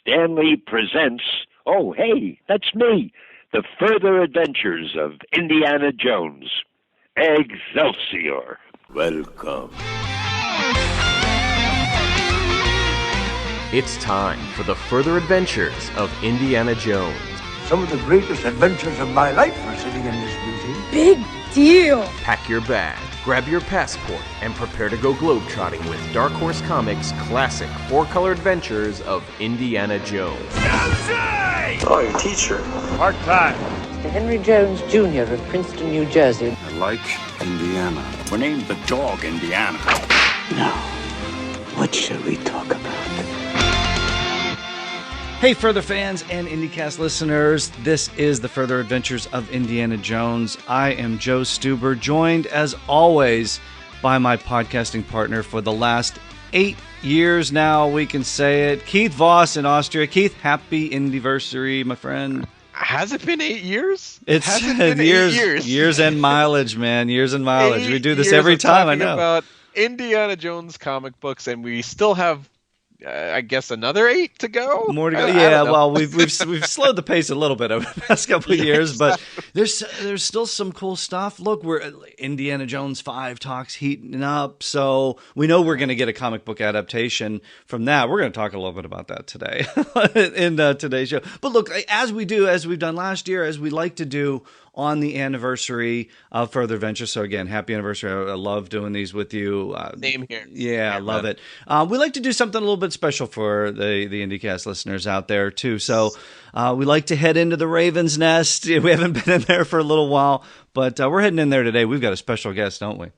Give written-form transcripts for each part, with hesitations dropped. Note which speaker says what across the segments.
Speaker 1: Stanley presents, oh, hey, that's me, The Further Adventures of Indiana Jones. Excelsior.
Speaker 2: Welcome.
Speaker 3: It's time for The Further Adventures of Indiana Jones.
Speaker 2: Some of the greatest adventures of my life are sitting in this museum.
Speaker 4: Big deal.
Speaker 3: Pack your bag, grab your passport, and prepare to go globetrotting with Dark Horse Comics' classic four-color adventures of Indiana Jones.
Speaker 2: Oh, your teacher.
Speaker 1: Part-time.
Speaker 5: Mr. Henry Jones, Jr. of Princeton, New Jersey.
Speaker 2: I like Indiana. We're named the dog Indiana. Now, what shall we talk about?
Speaker 6: Hey, Further fans and IndyCast listeners, this is The Further Adventures of Indiana Jones. I am Joe Stuber, joined as always by my podcasting partner for the last 8 years now, we can say it, Keith Voss in Austria. Keith, happy Indyversary, my friend.
Speaker 7: Has it been 8 years?
Speaker 6: It's
Speaker 7: been
Speaker 6: years. Years and mileage, man. Years and mileage. We do this every time, I know.
Speaker 7: About Indiana Jones comic books, and we still have, I guess, another 8 to go.
Speaker 6: More to go. Yeah, well, we've slowed the pace a little bit over the past couple of years, but there's still some cool stuff. Look, we're Indiana Jones 5 talks heating up, so we know we're going to get a comic book adaptation from that. We're going to talk a little bit about that today in today's show. But look, as we've done last year, as we like to do on the anniversary of Further Adventures. So again, happy anniversary. I love doing these with you.
Speaker 7: Same here.
Speaker 6: Yeah, I love it. We like to do something a little bit special for the IndyCast listeners out there too. So we like to head into the Raven's Nest. We haven't been in there for a little while, but we're heading in there today. We've got a special guest, don't we?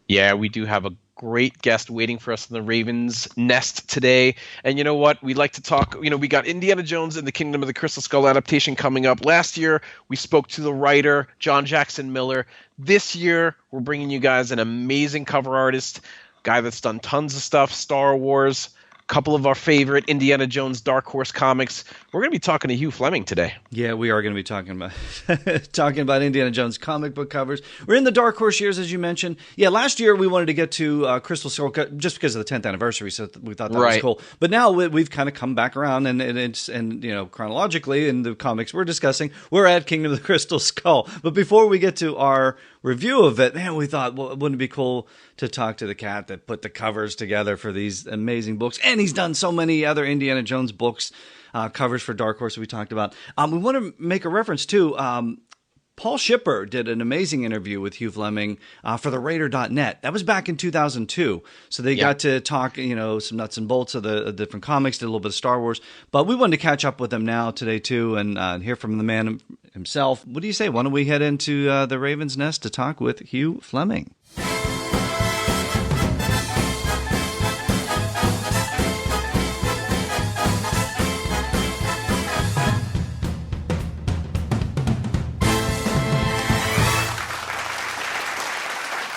Speaker 7: Yeah, we do have a great guest waiting for us in the Raven's Nest today. And you know what? We'd like to talk, we got Indiana Jones and the Kingdom of the Crystal Skull adaptation coming up. Last year, we spoke to the writer, John Jackson Miller. This year, we're bringing you guys an amazing cover artist, guy that's done tons of stuff, Star Wars, couple of our favorite Indiana Jones Dark Horse comics. We're going to be talking to Hugh Fleming today.
Speaker 6: Yeah, we are going to be talking about Indiana Jones comic book covers. We're in the Dark Horse years, as you mentioned. Yeah, last year we wanted to get to Crystal Skull just because of the 10th anniversary, so we thought that was cool. But now we've kind of come back around, and chronologically in the comics we're discussing, we're at Kingdom of the Crystal Skull. But before we get to our review of it, man, we thought, well, wouldn't it be cool to talk to the cat that put the covers together for these amazing books? And he's done so many other Indiana Jones books, covers for Dark Horse that we talked about. We want to make a reference to Paul Shipper did an amazing interview with Hugh Fleming for the Raider.net. That was back in 2002. So they got to talk, some nuts and bolts of the different comics, did a little bit of Star Wars. But we wanted to catch up with him now today, too, and hear from the man himself. What do you say? Why don't we head into the Raven's Nest to talk with Hugh Fleming?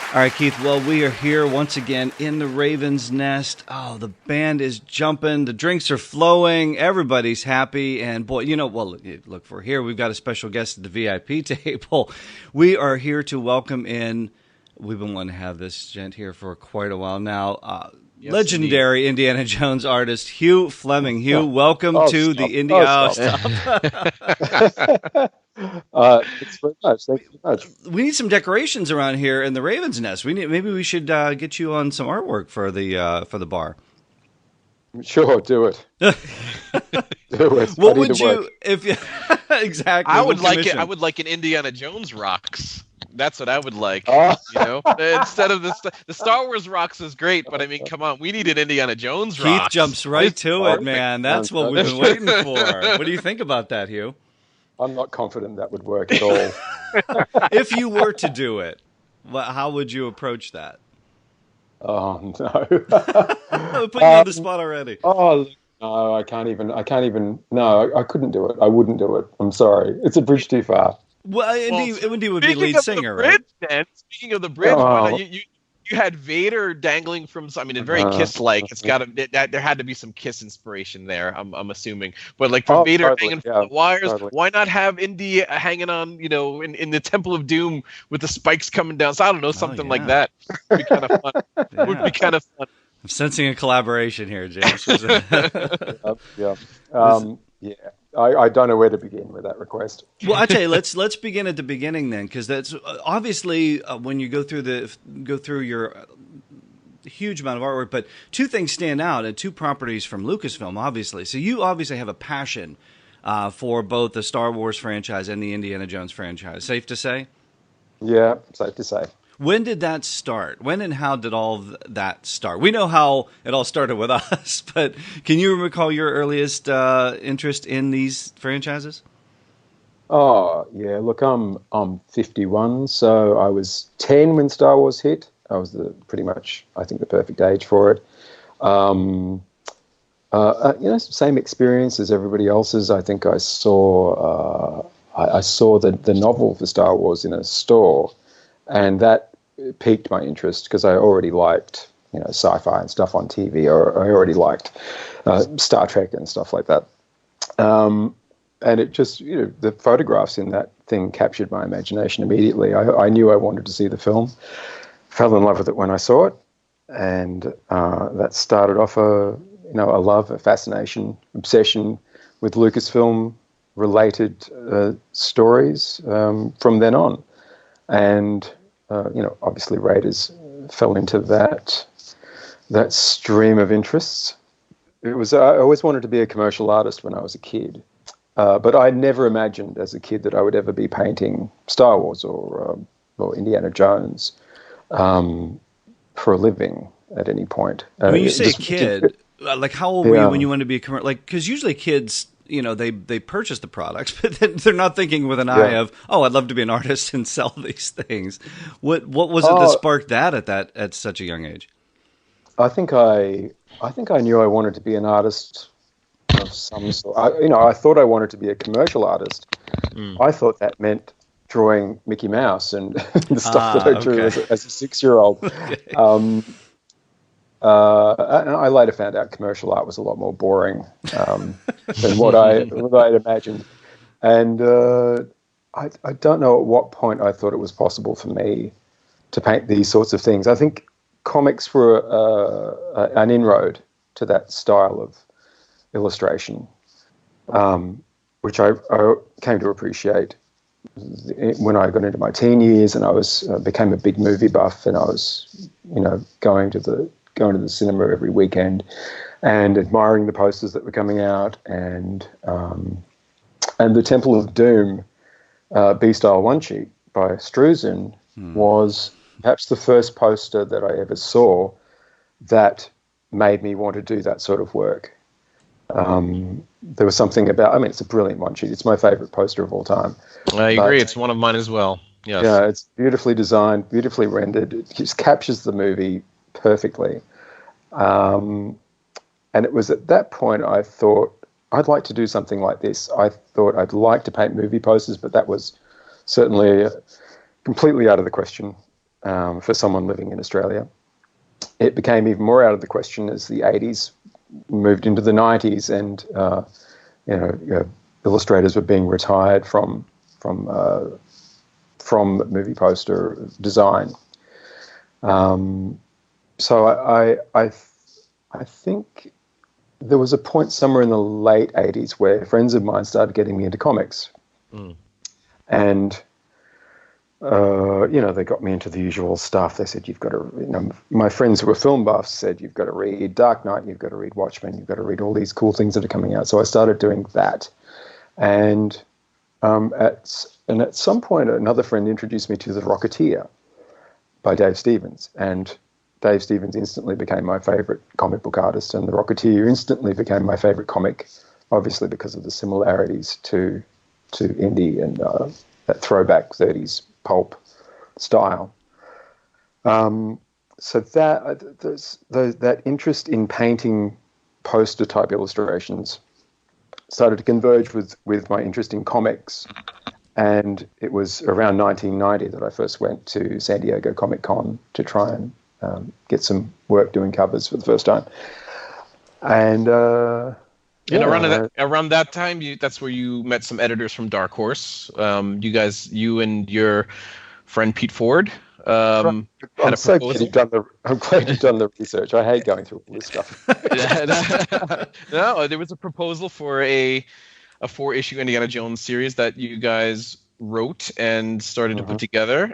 Speaker 6: All right, Keith, well, we are here once again in the Raven's Nest. Oh, the band is jumping. The drinks are flowing. Everybody's happy. And boy, look, we're here. We've got a special guest at the VIP table. We are here to welcome in, we've been wanting to have this gent here for quite a while now, legendary indeed. Indiana Jones artist, Hugh Fleming. Hugh, welcome to the India.
Speaker 8: Thanks very much. Thank you very much.
Speaker 6: We need some decorations around here in the Raven's Nest. Maybe we should get you on some artwork for the bar.
Speaker 8: Sure, do it. Do it.
Speaker 6: What would you if you exactly?
Speaker 7: I would like it. I would like an Indiana Jones rocks. That's what I would like. Instead of the Star Wars rocks is great, but I mean, come on, we need an Indiana Jones rocks.
Speaker 6: Keith jumps right to it, man. That's what we've been waiting for. What do you think about that, Hugh?
Speaker 8: I'm not confident that would work at all.
Speaker 6: If you were to do it, how would you approach that?
Speaker 8: Oh no!
Speaker 6: I'm putting you on the spot already.
Speaker 8: Oh no, I can't even. No, I couldn't do it. I wouldn't do it. I'm sorry. It's a bridge too far.
Speaker 6: Well, Indy would be lead singer, right?
Speaker 7: Speaking of the bridge, you had Vader dangling from. I mean, it's very Kiss-like. It's got there had to be some Kiss inspiration there. I'm assuming, but like from Vader hanging from the wires, why not have Indy hanging on? In the Temple of Doom with the spikes coming down. So I don't know, something like that would be kind of fun. Would be kind of fun.
Speaker 6: I'm sensing a collaboration here, James.
Speaker 8: Yeah. I don't know where to begin with that request.
Speaker 6: Well, I tell you, let's begin at the beginning then, because that's obviously when you go through your huge amount of artwork. But two things stand out, and two properties from Lucasfilm, obviously. So you obviously have a passion for both the Star Wars franchise and the Indiana Jones franchise. Safe to say?
Speaker 8: Yeah, safe to say.
Speaker 6: When did that start? When and how did all that start? We know how it all started with us, but can you recall your earliest interest in these franchises?
Speaker 8: Oh, yeah. Look, I'm 51, so I was 10 when Star Wars hit. I was pretty much, I think, the perfect age for it. Same experience as everybody else's. I think I saw the novel for Star Wars in a store, and that piqued my interest because I already liked, sci-fi and stuff on TV, or I already liked Star Trek and stuff like that. And it just, the photographs in that thing captured my imagination immediately. I knew I wanted to see the film, fell in love with it when I saw it, and that started off a love, a fascination, obsession with Lucasfilm-related stories from then on. And, obviously Raiders fell into that stream of interests. I always wanted to be a commercial artist when I was a kid. But I never imagined as a kid that I would ever be painting Star Wars or Indiana Jones for a living at any point.
Speaker 6: When you say a kid, like how old were you when you wanted to be a commercial? Like, because usually kids, they purchase the products, but then they're not thinking with an eye of, I'd love to be an artist and sell these things. What was it that sparked that at such a young age?
Speaker 8: I think I knew I wanted to be an artist of some sort. I thought I wanted to be a commercial artist. I thought that meant drawing Mickey Mouse and the stuff that I drew as a 6-year-old. Okay. And I later found out commercial art was a lot more boring than what I'd imagined. And I don't know at what point I thought it was possible for me to paint these sorts of things. I think comics were an inroad to that style of illustration, which I came to appreciate when I got into my teen years, and I became a big movie buff, and I was going to the cinema every weekend and admiring the posters that were coming out, and the Temple of Doom B-Style one-sheet by Struzan was perhaps the first poster that I ever saw that made me want to do that sort of work. There was something about, it's a brilliant one-sheet. It's my favorite poster of all time.
Speaker 7: I agree. It's one of mine as well. Yes.
Speaker 8: Yeah, it's beautifully designed, beautifully rendered. It just captures the movie perfectly. And it was at that point I thought, I'd like to do something like this. I thought I'd like to paint movie posters, but that was certainly completely out of the question for someone living in Australia. It became even more out of the question as the 80s moved into the 90s, and illustrators were being retired from movie poster design. So I think there was a point somewhere in the late 80s where friends of mine started getting me into comics. And they got me into the usual stuff. They said, you've got to, my friends who were film buffs said, you've got to read Dark Knight, you've got to read Watchmen, you've got to read all these cool things that are coming out. So I started doing that. And at some point, another friend introduced me to The Rocketeer by Dave Stevens. And Dave Stevens instantly became my favorite comic book artist, and The Rocketeer instantly became my favorite comic, obviously because of the similarities to Indy and that throwback 30s pulp style. So that interest in painting poster type illustrations started to converge with my interest in comics, and it was around 1990 that I first went to San Diego Comic-Con to try and get some work doing covers for the first time. And
Speaker 7: around that time, that's where you met some editors from Dark Horse. You and your friend Pete Ford had
Speaker 8: I'm
Speaker 7: a
Speaker 8: so
Speaker 7: proposal.
Speaker 8: glad I'm glad you've done the research. I hate going through all this stuff.
Speaker 7: No, there was a proposal for a 4-issue Indiana Jones series that you guys wrote and started to put together.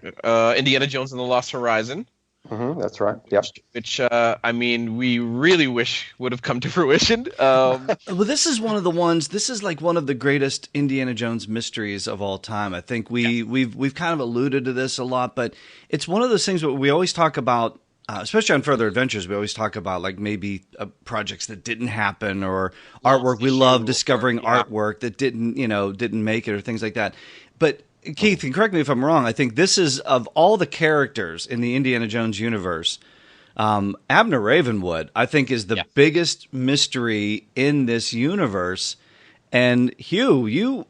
Speaker 7: Indiana Jones and the Lost Horizon.
Speaker 8: That's right. Yep.
Speaker 7: Which I mean, we really wish would have come to fruition.
Speaker 6: Well, this is one of the ones. This is like one of the greatest Indiana Jones mysteries of all time. I think we've kind of alluded to this a lot, but it's one of those things that we always talk about. Especially on Further Adventures, we always talk about like maybe projects that didn't happen or artwork. We love discovering artwork that didn't make it or things like that. But Keith, and correct me if I'm wrong, I think this is, of all the characters in the Indiana Jones universe, Abner Ravenwood, I think, is the biggest mystery in this universe. And Hugh, you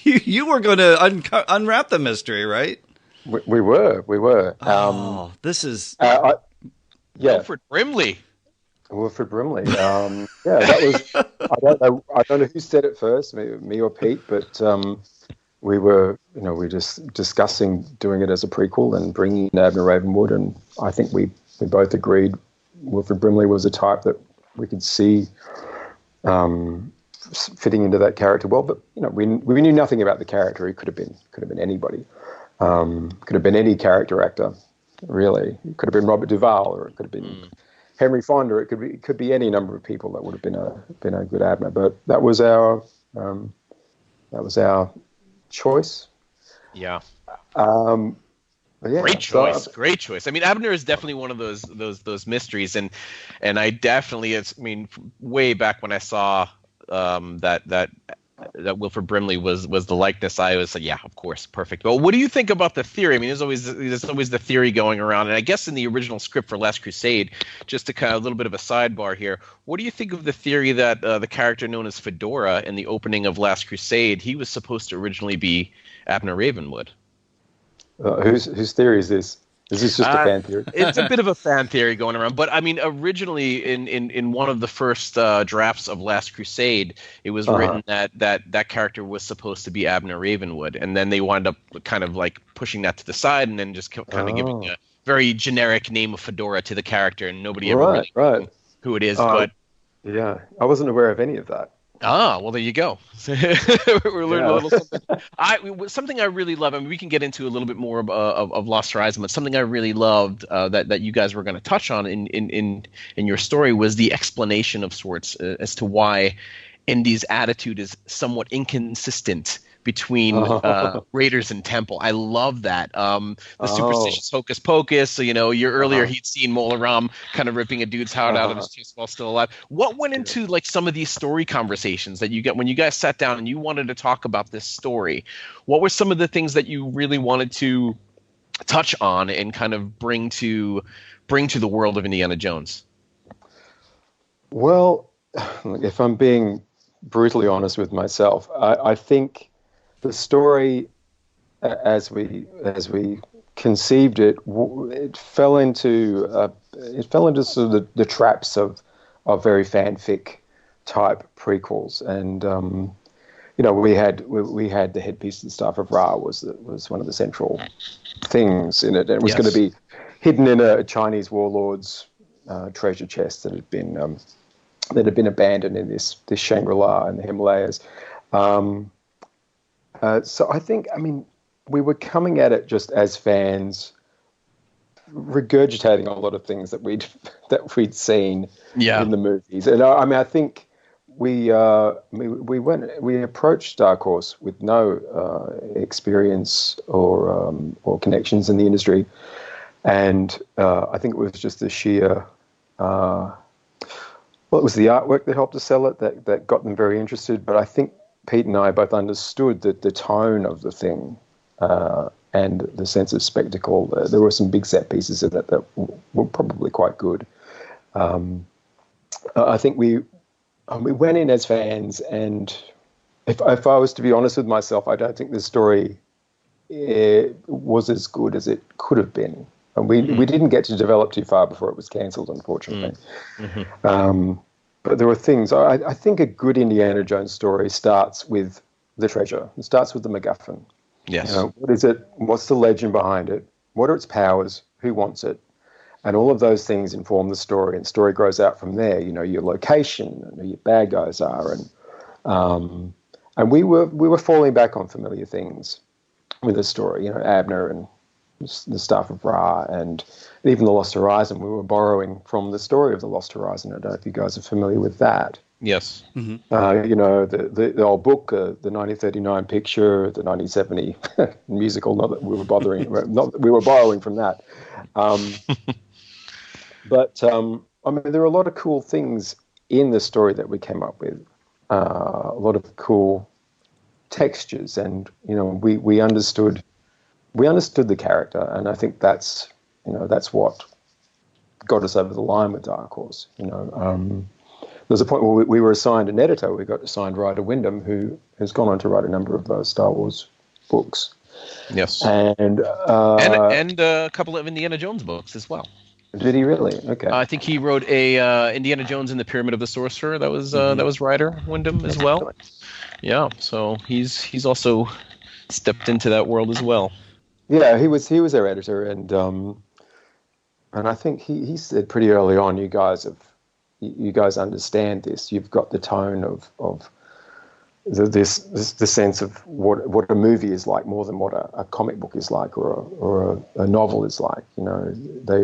Speaker 6: were going to unwrap the mystery, right?
Speaker 8: We were.
Speaker 6: This is
Speaker 7: Wilford Brimley.
Speaker 8: Wilford Brimley. That was. I don't know who said it first, me or Pete, but we were just discussing doing it as a prequel and bringing in Abner Ravenwood, and I think we both agreed Wilford Brimley was a type that we could see fitting into that character well. But we knew nothing about the character. He could have been anybody. Could have been any character actor, really. It could have been Robert Duvall, or it could have been Henry Fonda. It could be any number of people that would have been a good Abner. But that was our choice.
Speaker 7: Yeah.
Speaker 8: Yeah.
Speaker 7: Great choice. Great choice. I mean, Abner is definitely one of those mysteries, and I definitely, way back when I saw that Wilford Brimley was the likeness, I was like, yeah, of course, perfect. Well, what do you think about the theory? I mean, there's always the theory going around, and I guess in the original script for Last Crusade, just to kind of a little bit of a sidebar here, what do you think of the theory that the character known as Fedora in the opening of Last Crusade, he was supposed to originally be Abner Ravenwood?
Speaker 8: Whose theory is this? Is this just a fan theory?
Speaker 7: It's a bit of a fan theory going around, but I mean, originally in one of the first drafts of Last Crusade, it was written that character was supposed to be Abner Ravenwood, and then they wound up kind of like pushing that to the side, and then just kind of giving a very generic name of Fedora to the character, and nobody ever really knew who it is. But
Speaker 8: yeah, I wasn't aware of any of that.
Speaker 7: Ah, well, there you go. We're learning a little something. Something I really love, I mean, we can get into a little bit more of Lost Horizon, but something I really loved that you guys were going to touch on in your story was the explanation of sorts as to why Indy's attitude is somewhat inconsistent between Raiders and Temple. I love that. The superstitious hocus pocus. So, earlier he'd seen Mola Ram kind of ripping a dude's heart out of his chest while still alive. What went into like some of these story conversations that you get when you guys sat down and you wanted to talk about this story? What were some of the things that you really wanted to touch on and kind of bring to the world of Indiana Jones?
Speaker 8: Well, if I'm being brutally honest with myself, I think the story, as we conceived it, it fell into sort of the traps of very fanfic type prequels, and we had the headpiece and stuff of Ra was one of the central things in it, and it was going to be hidden in a Chinese warlord's treasure chest that had been abandoned in this Shangri-La in the Himalayas. So I think, we were coming at it just as fans, regurgitating a lot of things that we'd seen in the movies, and I think we approached Dark Horse with no experience or connections in the industry, and I think it was just the sheer. It was the artwork that helped us sell it that got them very interested, but I think Pete and I both understood that the tone of the thing and the sense of spectacle. There were some big set pieces in it that were probably quite good. I think we went in as fans, and if I was to be honest with myself, I don't think the story was as good as it could have been. And we didn't get to develop too far before it was cancelled, unfortunately. But there were things. I think a good Indiana Jones story starts with the treasure. It starts with the MacGuffin.
Speaker 7: Yes.
Speaker 8: What is it? What's the legend behind it? what are its powers, who wants it, and all of those things inform the story, and the story grows out from there. You know, your location, and who your bad guys are, and we were falling back on familiar things with the story. You know, Abner and the Staff of Ra, and even the Lost Horizon. We were borrowing from the story of the Lost Horizon. I don't know if you guys are familiar with that.
Speaker 7: Yes.
Speaker 8: Mm-hmm. You know, the old book, the 1939 picture, the 1970 musical. Not that we were not that we were borrowing from that. But I mean, there are a lot of cool things in the story that we came up with. A lot of cool textures, and you know, we understood the character, and I think that's what got us over the line with Dark Horse. You know, there's a point where we were assigned an editor. We got assigned Ryder Wyndham, who has gone on to write a number of those Star Wars books.
Speaker 7: Yes,
Speaker 8: and
Speaker 7: a couple of Indiana Jones books as well.
Speaker 8: Did he really? Okay.
Speaker 7: I think he wrote a Indiana Jones and the Pyramid of the Sorcerer. That was Ryder Wyndham as well. Yeah, so he's also stepped into that world as well.
Speaker 8: Yeah, he was our editor, and I think he said pretty early on, you guys understand this. You've got the tone of the sense of what a movie is like more than what a comic book is like or a novel is like. You know,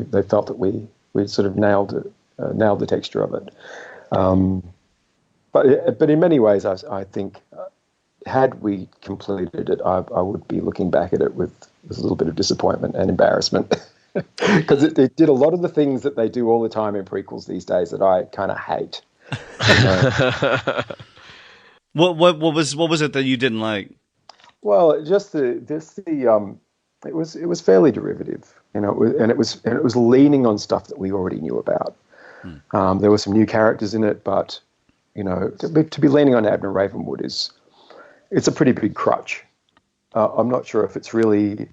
Speaker 8: they felt that we sort of nailed the texture of it. But in many ways, I think had we completed it, I would be looking back at it with a little bit of disappointment and embarrassment. Because it did a lot of the things that they do all the time in prequels these days that I kind of hate.
Speaker 6: What was it that you didn't like?
Speaker 8: Well, it was fairly derivative, you know, and it was leaning on stuff that we already knew about. There were some new characters in it, but you know, to be leaning on Abner Ravenwood it's a pretty big crutch. I'm not sure if it's really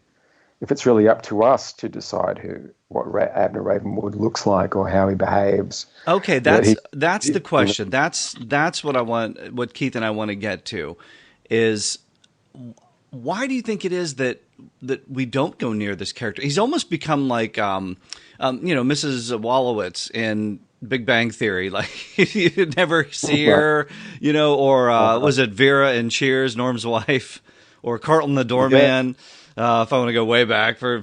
Speaker 8: up to us to decide what Abner Ravenwood looks like or how he behaves.
Speaker 6: Okay, that's the question. That's what Keith and I want to get to is why do you think it is that we don't go near this character? He's almost become like Mrs. Wolowitz in Big Bang Theory. Like you never see her, you know, or was it Vera in Cheers, Norm's wife, or Carlton the doorman? If I want to go way back for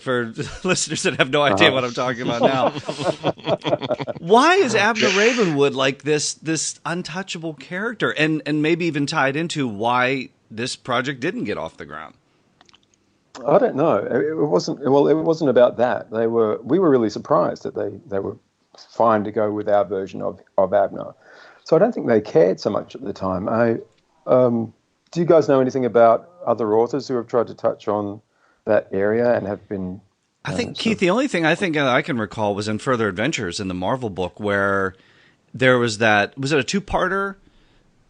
Speaker 6: listeners that have no idea what I'm talking about now. Why is Abner Ravenwood like this untouchable character, and maybe even tied into why this project didn't get off the ground?
Speaker 8: I don't know. It wasn't about that. We were really surprised that they were fine to go with our version of Abner. So I don't think they cared so much at the time. Do you guys know anything about other authors who have tried to touch on that area and have been?
Speaker 6: I think, Keith, the only thing I think I can recall was in Further Adventures in the Marvel book where there was that. Was it a two-parter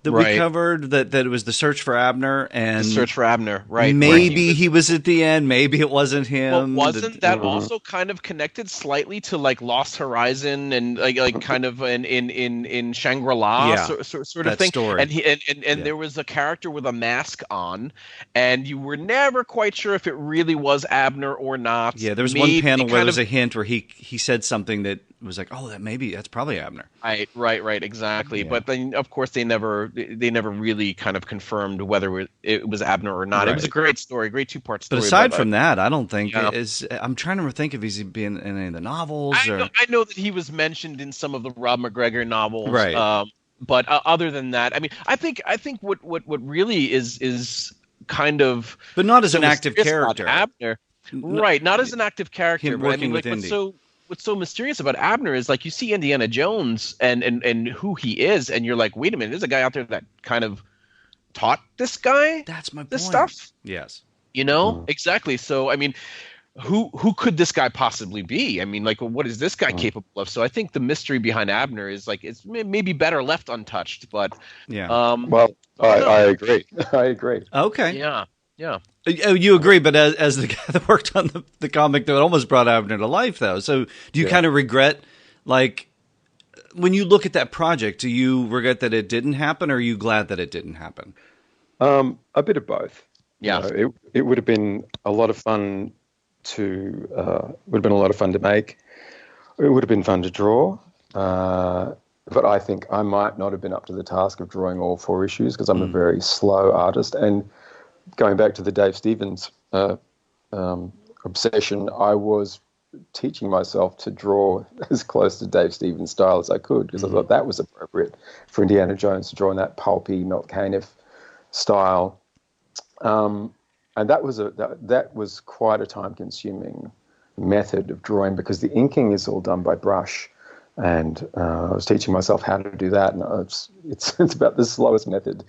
Speaker 6: that we covered? That it was the search for Abner and
Speaker 7: the search for Abner, right?
Speaker 6: Maybe he was at the end. Maybe it wasn't him.
Speaker 7: Well, wasn't that also kind of connected slightly to like Lost Horizon and like kind of in Shangri-La sort of thing? Story. And there was a character with a mask on, and you were never quite sure if it really was Abner or not.
Speaker 6: Yeah, there was one panel where there was a hint where he said something that was like, oh, that's probably Abner.
Speaker 7: Right, exactly. Yeah. But then, of course, they never really kind of confirmed whether it was Abner or not. Right. It was a great story, great two-part story.
Speaker 6: But aside from that, I don't think I'm trying to think if he's been in any of the novels.
Speaker 7: I know that he was mentioned in some of the Rob McGregor novels.
Speaker 6: Right.
Speaker 7: But other than that, I mean, I think what really is kind of,
Speaker 6: but not as an active character.
Speaker 7: Abner, right? Not as an active character.
Speaker 6: Him working with Indy.
Speaker 7: What's so mysterious about Abner is like you see Indiana Jones and who he is, and you're like, wait a minute, there's a guy out there that kind of taught this guy.
Speaker 6: That's my point.
Speaker 7: This stuff.
Speaker 6: Yes.
Speaker 7: You know exactly. So I mean, who could this guy possibly be? I mean, like, what is this guy capable of? So I think the mystery behind Abner is like it's maybe better left untouched. But
Speaker 6: yeah.
Speaker 8: Well, I agree. I agree.
Speaker 6: Okay.
Speaker 7: Yeah.
Speaker 6: You agree, but as the guy that worked on the comic that almost brought Abner to life, though. So do you kind of regret, like, when you look at that project, do you regret that it didn't happen, or are you glad that it didn't happen?
Speaker 8: A bit of both.
Speaker 7: Yeah.
Speaker 8: You know, it would have been a lot of fun to make. It would have been fun to draw, but I think I might not have been up to the task of drawing all 4 issues because I'm a very slow artist. And going back to the Dave Stevens obsession, I was teaching myself to draw as close to Dave Stevens' style as I could because I thought that was appropriate for Indiana Jones to draw in that pulpy, not Caniff style. And that was quite a time-consuming method of drawing because the inking is all done by brush, and I was teaching myself how to do that, and it's about the slowest method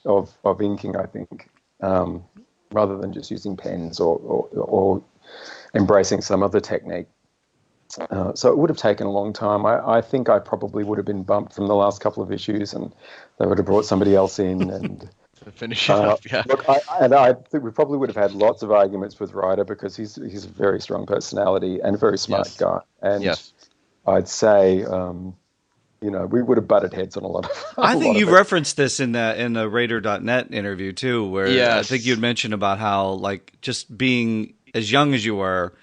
Speaker 8: of inking, I think, rather than just using pens or embracing some other technique. So it would have taken a long time. I think I probably would have been bumped from the last couple of issues, and they would have brought somebody else in and
Speaker 7: finish it up. Yeah.
Speaker 8: Look, I think we probably would have had lots of arguments with Ryder because he's a very strong personality and a very smart guy. And I'd say, we would have butted heads on a lot of.
Speaker 6: I think you referenced this in the Raider.net interview too, where I think you'd mentioned about how just being as young as you were,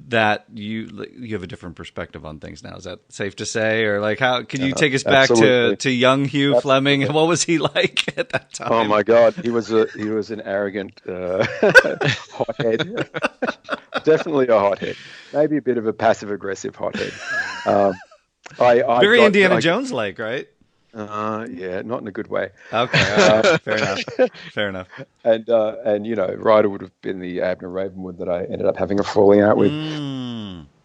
Speaker 6: that you have a different perspective on things now. Is that safe to say, or how can you take us back to young Hugh Fleming? What was he like at that time?
Speaker 8: Oh my God, he was an arrogant hothead. Definitely a hothead. Maybe a bit of a passive aggressive hothead.
Speaker 6: Very Indiana Jones-like, right?
Speaker 8: Yeah, not in a good way.
Speaker 6: Okay, fair enough.
Speaker 8: And Ryder would have been the Abner Ravenwood that I ended up having a falling out with.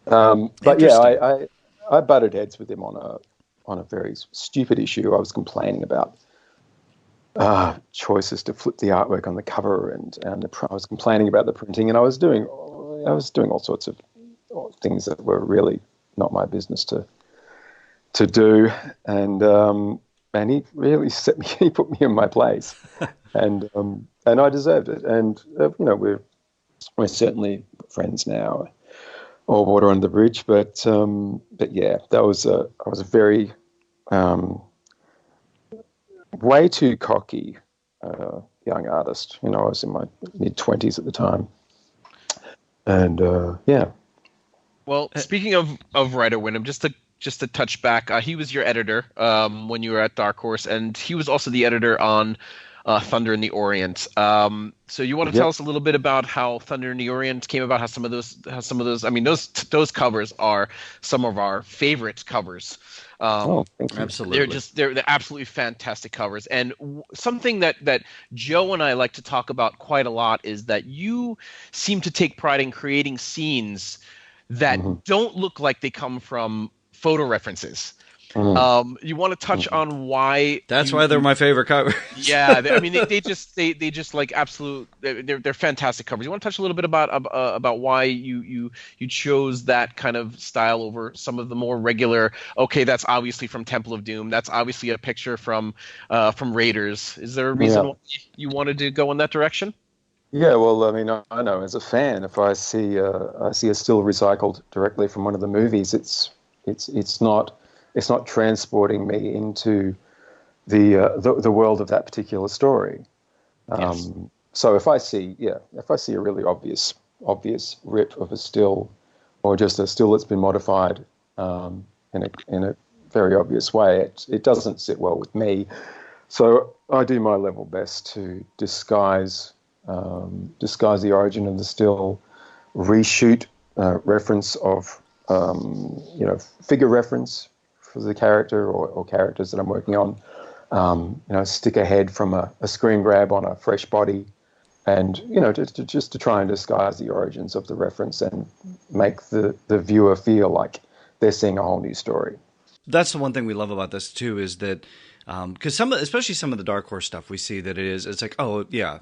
Speaker 8: But yeah, I butted heads with him on a very stupid issue. I was complaining about choices to flip the artwork on the cover, and I was complaining about the printing, and I was doing all sorts of things that were really not my business to do, and he really he put me in my place, and I deserved it. And we're certainly friends now, all water under the bridge. But yeah, I was a very way too cocky young artist. I was in my mid-20s at the time, and yeah.
Speaker 7: Well, speaking of Ryder Wyndham, just to touch back, he was your editor when you were at Dark Horse, and he was also the editor on Thunder in the Orient. So you want to tell us a little bit about how Thunder in the Orient came about? How some of those. I mean, those covers are some of our favorite covers.
Speaker 6: Absolutely,
Speaker 7: they're absolutely fantastic covers. And something that Joe and I like to talk about quite a lot is that you seem to take pride in creating scenes that don't look like they come from photo references. You want to touch on why?
Speaker 6: That's why they're my favorite cover.
Speaker 7: Yeah, they just like absolute. They're fantastic covers. You want to touch a little bit about why you chose that kind of style over some of the more regular. Okay, that's obviously from Temple of Doom. That's obviously a picture from Raiders. Is there a reason why you wanted to go in that direction?
Speaker 8: Yeah, well, I know as a fan, if I see a still recycled directly from one of the movies, it's not transporting me into the world of that particular story. So if I see a really obvious rip of a still, or just a still that's been modified in a very obvious way, it doesn't sit well with me. So I do my level best to disguise the origin of the still, reshoot reference of figure reference for the character or characters that I'm working on. Stick a head from a screen grab on a fresh body, and just to try and disguise the origins of the reference and make the viewer feel like they're seeing a whole new story.
Speaker 6: That's the one thing we love about this too, is that because especially some of the Dark Horse stuff, we see that it's like, oh yeah,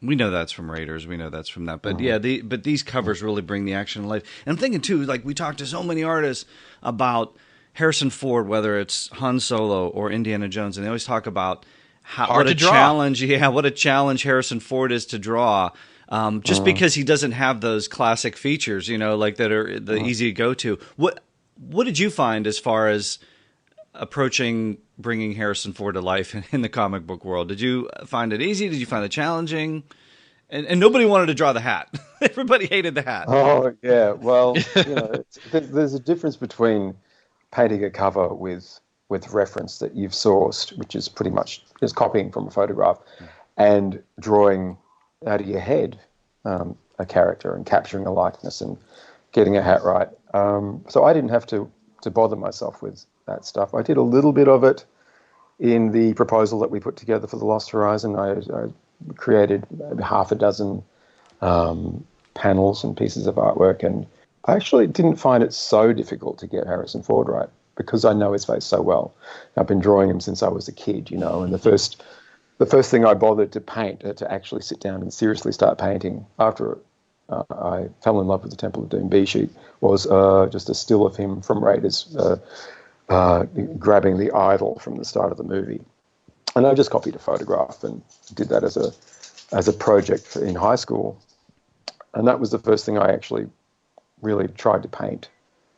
Speaker 6: we know that's from Raiders, we know that's from that, but but these covers really bring the action to life. And I'm thinking too, like we talked to so many artists about Harrison Ford, whether it's Han Solo or Indiana Jones, and they always talk about what a challenge Harrison Ford is to draw. Just because he doesn't have those classic features, like that are the easy to go to. What did you find as far as approaching bringing Harrison Ford to life in the comic book world? Did you find it easy? Did you find it challenging? And nobody wanted to draw the hat. Everybody hated the hat.
Speaker 8: Oh, yeah. Well, there's a difference between painting a cover with reference that you've sourced, which is pretty much just copying from a photograph, and drawing out of your head a character and capturing a likeness and getting a hat right. So I didn't have to bother myself with that stuff. I did a little bit of it in the proposal that we put together for The Lost Horizon. I created half a dozen panels and pieces of artwork, and I actually didn't find it so difficult to get Harrison Ford right because I know his face so well. I've been drawing him since I was a kid, and the first thing I bothered to paint, to actually sit down and seriously start painting after I fell in love with the Temple of Doom B sheet, was just a still of him from Raiders grabbing the idol from the start of the movie. And I just copied a photograph and did that as a project in high school. And that was the first thing I actually really tried to paint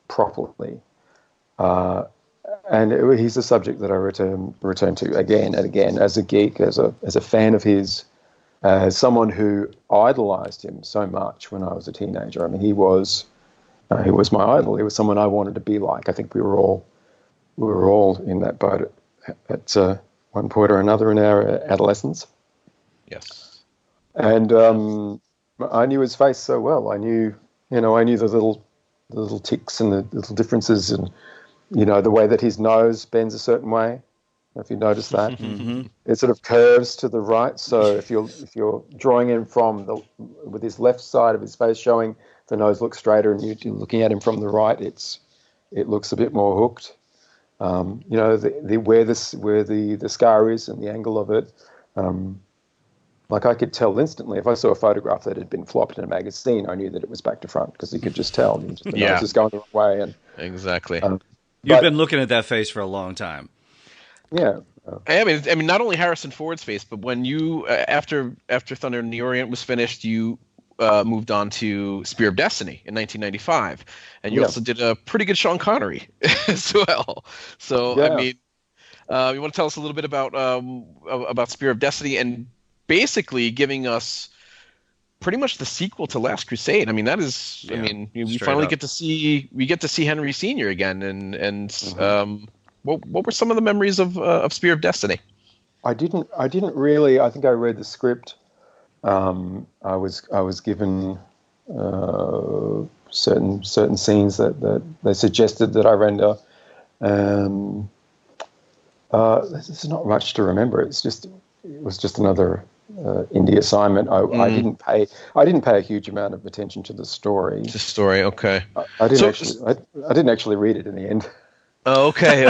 Speaker 8: properly. And he's a subject that I return to again and again as a geek, as a fan of his, as someone who idolized him so much when I was a teenager. I mean, he was my idol. He was someone I wanted to be like. I think we were all in that boat at one point or another in our adolescence.
Speaker 7: Yes.
Speaker 8: And I knew his face so well. I knew the little ticks and the little differences, and the way that his nose bends a certain way. If you notice that, it sort of curves to the right. So if you're drawing him with his left side of his face showing, the nose looks straighter, and you're looking at him from the right, it looks a bit more hooked. Where the scar is and the angle of it. Like I could tell instantly if I saw a photograph that had been flopped in a magazine, I knew that it was back to front because you could just tell. The nose is going the wrong way. And
Speaker 7: exactly.
Speaker 6: You've been looking at that face for a long time.
Speaker 8: Yeah.
Speaker 7: I mean, not only Harrison Ford's face, but when you after Thunder in the Orient was finished, you moved on to Spear of Destiny in 1995, and you also did a pretty good Sean Connery as well. So I mean, you want to tell us a little bit about Spear of Destiny and basically giving us pretty much the sequel to Last Crusade. I mean, that is, I mean, we finally get to see Henry Sr. again, and what were some of the memories of Spear of Destiny?
Speaker 8: I didn't really. I think I read the script. I was given certain scenes that they suggested that I render. There's not much to remember. It was just another indie assignment. I didn't pay a huge amount of attention to the story.
Speaker 7: The story, okay.
Speaker 8: I didn't actually read it in the end.
Speaker 7: Oh, okay.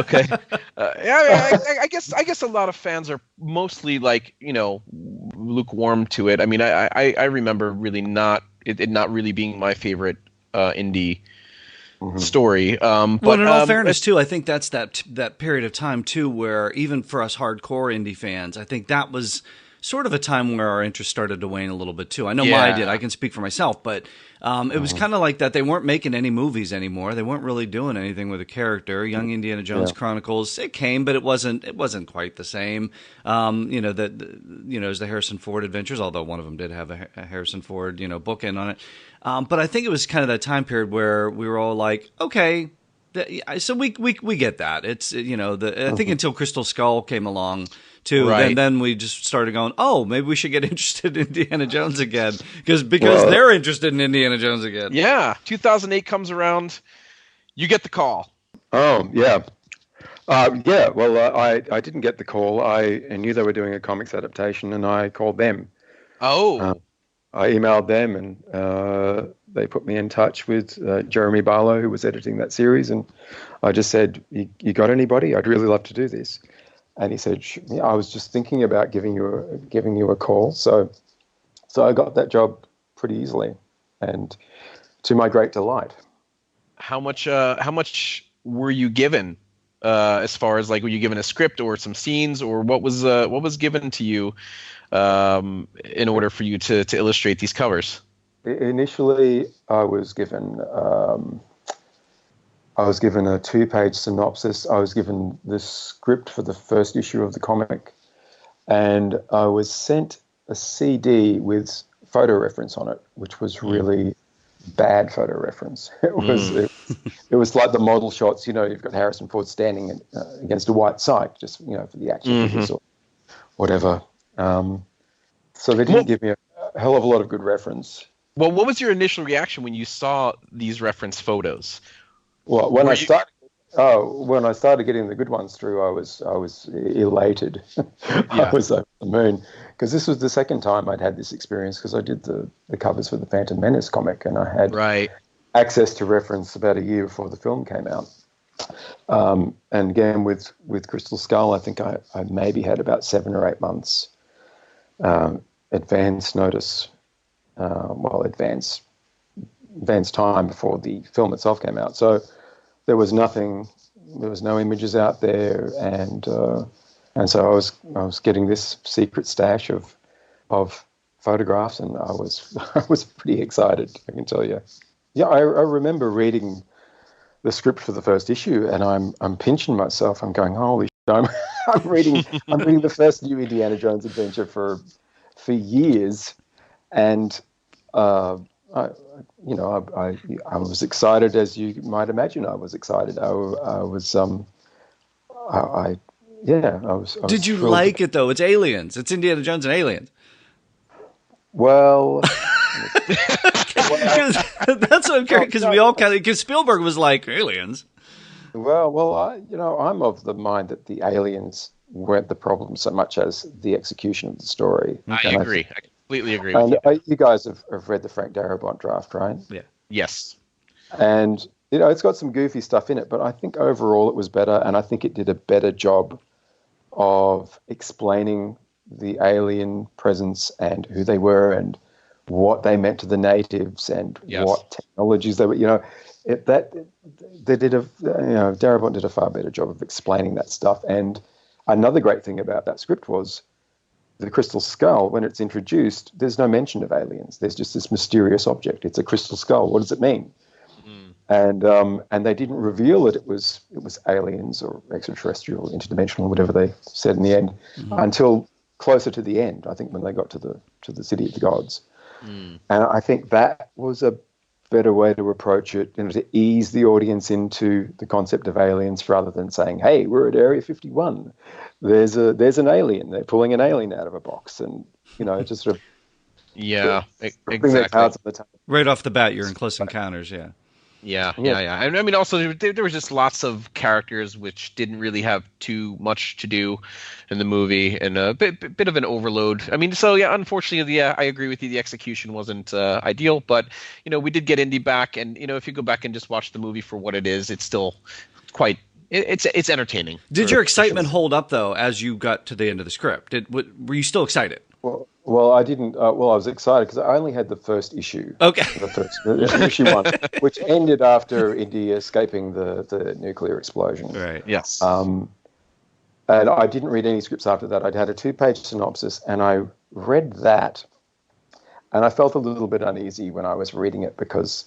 Speaker 7: I guess a lot of fans are mostly lukewarm to it. I mean, I remember really not really being my favorite indie story. But
Speaker 6: in all fairness, too, I think that's that period of time too, where even for us hardcore indie fans, I think that was sort of a time where our interest started to wane a little bit too. I know mine did. I can speak for myself, but it was kind of like that. They weren't making any movies anymore. They weren't really doing anything with a character. Young Indiana Jones Chronicles, it came, but it wasn't quite the same. As the Harrison Ford adventures, although one of them did have a Harrison Ford, bookend on it. But I think it was kind of that time period where we were all like, okay. So we get that. It's I think until Crystal Skull came along too, and then we just started going, oh, maybe we should get interested in Indiana Jones again because they're interested in Indiana Jones again.
Speaker 7: Yeah, 2008 comes around, you get the call.
Speaker 8: Oh yeah, Well, I didn't get the call. I knew they were doing a comics adaptation, and I called them.
Speaker 7: Oh.
Speaker 8: I emailed them, and they put me in touch with Jeremy Barlow, who was editing that series, and I just said, "You got anybody? I'd really love to do this." And he said, "Yeah, I was just thinking about giving you a call." So I got that job pretty easily, and to my great delight.
Speaker 7: How much were you given? As far as were you given a script or some scenes, or what was given to you in order for you to illustrate these covers?
Speaker 8: Initially, I was given a 2-page synopsis. I was given the script for the first issue of the comic, and I was sent a CD with photo reference on it, which was really bad photo reference. It was like the model shots. You've got Harrison Ford standing against a white site, just for the action figures or whatever. So they didn't give me a hell of a lot of good reference.
Speaker 7: Well, what was your initial reaction when you saw these reference photos?
Speaker 8: Well, when I started getting the good ones through, I was elated. I was over the moon, because this was the second time I'd had this experience, because I did the covers for the Phantom Menace comic, and I had access to reference about a year before the film came out. And again, with Crystal Skull, I think I maybe had about 7 or 8 months advance notice, advance time before the film itself came out. So there was nothing, there was no images out there, and so I was getting this secret stash of photographs, and I was pretty excited, I can tell you. Yeah, I remember reading the script for the first issue, and I'm pinching myself. I'm going, holy shit, I'm reading the first new Indiana Jones adventure for years, and I was excited, as you might imagine. I was excited. I was
Speaker 6: Did you like it though? It's aliens. It's Indiana Jones and aliens.
Speaker 8: Well,
Speaker 6: that's what I'm curious, because we all because Spielberg was like aliens.
Speaker 8: Well, I'm of the mind that the aliens weren't the problem so much as the execution of the story.
Speaker 7: I agree. I completely agree.
Speaker 8: And you guys have read the Frank Darabont draft, right?
Speaker 6: Yeah.
Speaker 7: Yes.
Speaker 8: And it's got some goofy stuff in it, but I think overall it was better, and I think it did a better job of explaining the alien presence and who they were and what they meant to the natives and what technologies they were. Darabont did a far better job of explaining that stuff. And another great thing about that script was the crystal skull. When it's introduced, there's no mention of aliens. There's just this mysterious object. It's a crystal skull. What does it mean? And they didn't reveal that it was aliens or extraterrestrial, interdimensional, whatever they said in the end, until closer to the end. I think when they got to the City of the Gods, and I think that was a better way to approach it, to ease the audience into the concept of aliens, rather than saying, "Hey, we're at Area 51. There's an alien. They're pulling an alien out of a box," and just sort of
Speaker 7: exactly.
Speaker 6: Right off the bat, you're in Close Encounters, Yeah.
Speaker 7: I mean, also there was just lots of characters which didn't really have too much to do in the movie, and a bit of an overload. I mean, so unfortunately, I agree with you. The execution wasn't ideal, but we did get Indy back, and if you go back and just watch the movie for what it is, it's still quite. It's entertaining.
Speaker 6: Did your excitement hold up though as you got to the end of the script? Were you still excited?
Speaker 8: Well, I didn't. I was excited because I only had the first issue.
Speaker 6: Okay.
Speaker 8: The issue 1, which ended after Indy escaping the nuclear explosion.
Speaker 6: Right.
Speaker 7: Yes.
Speaker 8: And I didn't read any scripts after that. I'd had a 2-page synopsis, and I read that, and I felt a little bit uneasy when I was reading it because,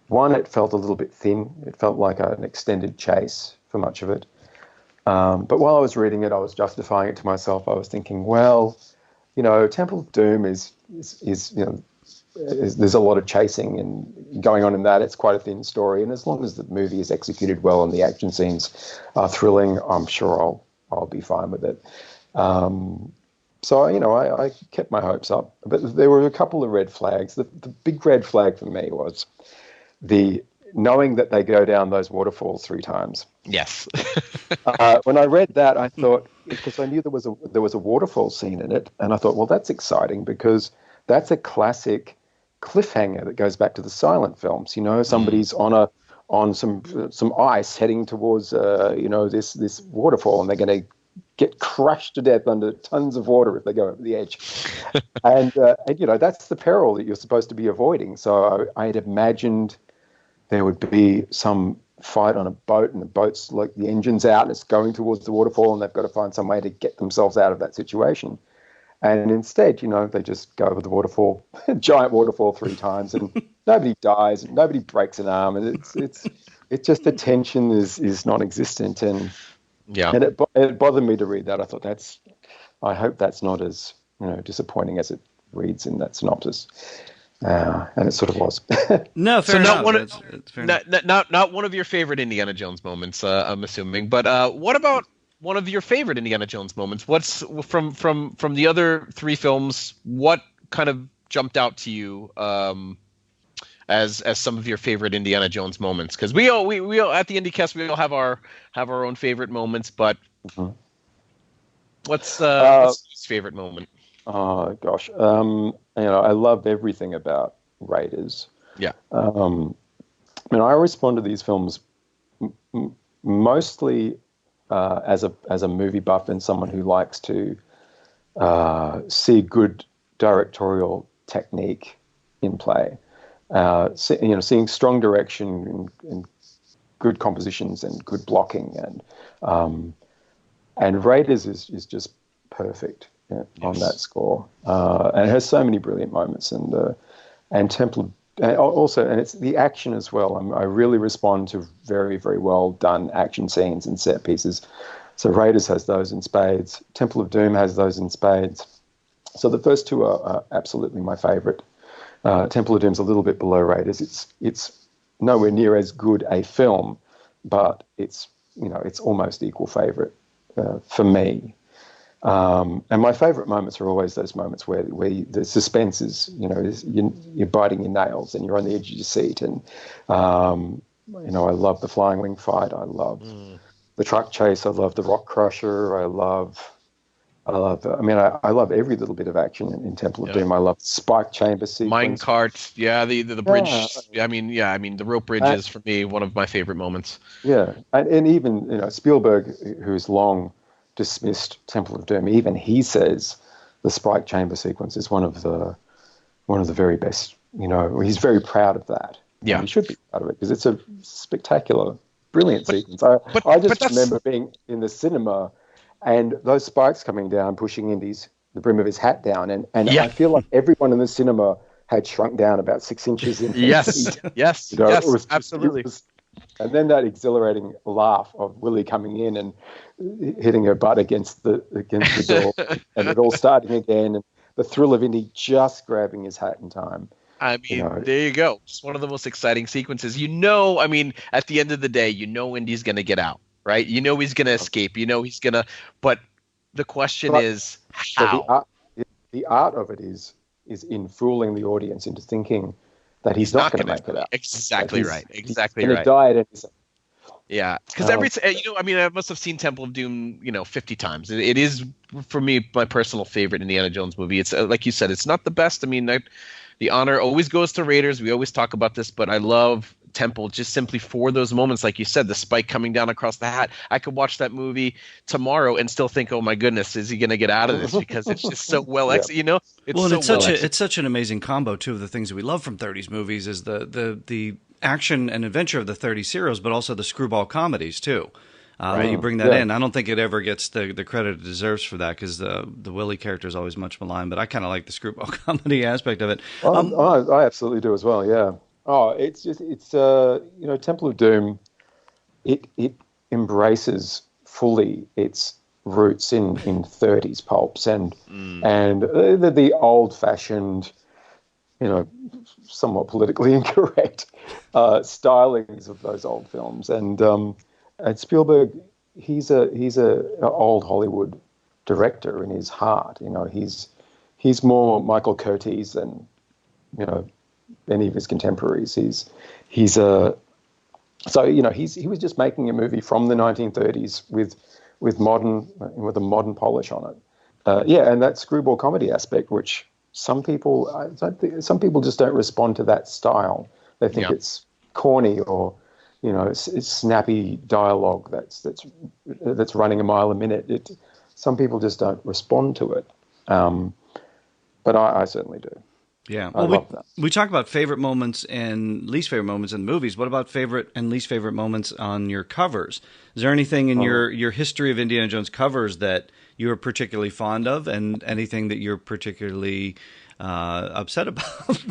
Speaker 8: one, it felt a little bit thin. It felt like an extended chase for much of it. But while I was reading it, I was justifying it to myself. I was thinking, well, Temple of Doom is there's a lot of chasing and going on in that. It's quite a thin story, and as long as the movie is executed well and the action scenes are thrilling, I'm sure I'll be fine with it. So I kept my hopes up, but there were a couple of red flags. The big red flag for me was the knowing that they go down those waterfalls 3 times.
Speaker 7: Yes.
Speaker 8: When I read that, I thought, because I knew there was a waterfall scene in it, and I thought, well, that's exciting because that's a classic cliffhanger that goes back to the silent films. Somebody's on some ice heading towards this waterfall, and they're going to get crushed to death under tons of water if they go over the edge. and that's the peril that you're supposed to be avoiding. So I had imagined there would be some fight on a boat, and the boat's like the engine's out and it's going towards the waterfall, and they've got to find some way to get themselves out of that situation. And instead, they just go over the waterfall, giant waterfall 3 times, and nobody dies, and nobody breaks an arm, and it's just the tension is non-existent, and it bothered me to read that. I thought I hope that's not as disappointing as it reads in that synopsis. And it sort of was.
Speaker 6: No, fair enough.
Speaker 7: Not one of your favorite Indiana Jones moments, I'm assuming. But what about one of your favorite Indiana Jones moments? What's from the other three films? What kind of jumped out to you as some of your favorite Indiana Jones moments? Because we all at the IndyCast we all have our own favorite moments. But what's your favorite moment?
Speaker 8: Oh gosh, I love everything about Raiders.
Speaker 7: Yeah.
Speaker 8: I respond to these films mostly as a movie buff and someone who likes to see good directorial technique in play. Seeing strong direction and good compositions and good blocking and Raiders is just perfect. On that score, and it has so many brilliant moments, and Temple, and it's the action as well. I really respond to very, very well done action scenes and set pieces. So Raiders has those in spades. Temple of Doom has those in spades. So the first two are absolutely my favorite. Temple of Doom's a little bit below Raiders. It's nowhere near as good a film, but it's almost equal favorite for me. And my favourite moments are always those moments where the suspense is, you're biting your nails and you're on the edge of your seat. And, I love the flying wing fight. I love the truck chase. I love the rock crusher. I love every little bit of action in Temple of Doom. I love spike chamber sequence.
Speaker 7: Mine cart. Yeah. The bridge. The rope bridge is for me one of my favorite moments.
Speaker 8: Yeah. And even, Spielberg, who's long dismissed Temple of Doom, even he says the spike chamber sequence is one of the very best. He's very proud of that.
Speaker 7: Yeah,
Speaker 8: and he should be proud of it because it's a spectacular, brilliant sequence. I just remember being in the cinema and those spikes coming down, pushing Indy's the brim of his hat down, and I feel like everyone in the cinema had shrunk down about 6 inches in
Speaker 7: yes, yes, absolutely.
Speaker 8: And then that exhilarating laugh of Willie coming in and hitting her butt against the door, and it all starting again, and the thrill of Indy just grabbing his hat in time.
Speaker 7: There you go. It's one of the most exciting sequences. At the end of the day, Indy's going to get out, right? He's going to escape. He's going to. But the question is how.
Speaker 8: The art of it is in fooling the audience into thinking that he's not going to make it out.
Speaker 7: Exactly right. Exactly
Speaker 8: right.
Speaker 7: He's
Speaker 8: going to die.
Speaker 7: Yeah, because I must have seen Temple of Doom, 50 times. It is, for me, my personal favorite Indiana Jones movie. It's like you said, it's not the best. The honor always goes to Raiders. We always talk about this, but I love Temple just simply for those moments, like you said, the spike coming down across the hat. I could watch that movie tomorrow and still think, "Oh my goodness, is he going to get out of this?" Because it's just so well executed.
Speaker 6: It's such an amazing combo too of the things that we love from 30s movies is the action and adventure of the 30s serials, but also the screwball comedies too. You bring that in. I don't think it ever gets the credit it deserves for that because the Willie character is always much maligned, but I kind of like the screwball comedy aspect of it.
Speaker 8: I absolutely do as well. Yeah. Oh, it's Temple of Doom. It embraces fully its roots in 30s pulps and the old fashioned, somewhat politically incorrect stylings of those old films. And Spielberg, he's a old Hollywood director in his heart. He's more Michael Curtiz than any of his contemporaries. He was just making a movie from the 1930s with a modern polish on it. And that screwball comedy aspect, which some people just don't respond to that style. They think it's corny or it's snappy dialogue that's running a mile a minute. Some people just don't respond to it, but I certainly do.
Speaker 6: Yeah, I love that. We talk about favorite moments and least favorite moments in the movies. What about favorite and least favorite moments on your covers? Is there anything in your history of Indiana Jones covers that you're particularly fond of, and anything that you're particularly upset about?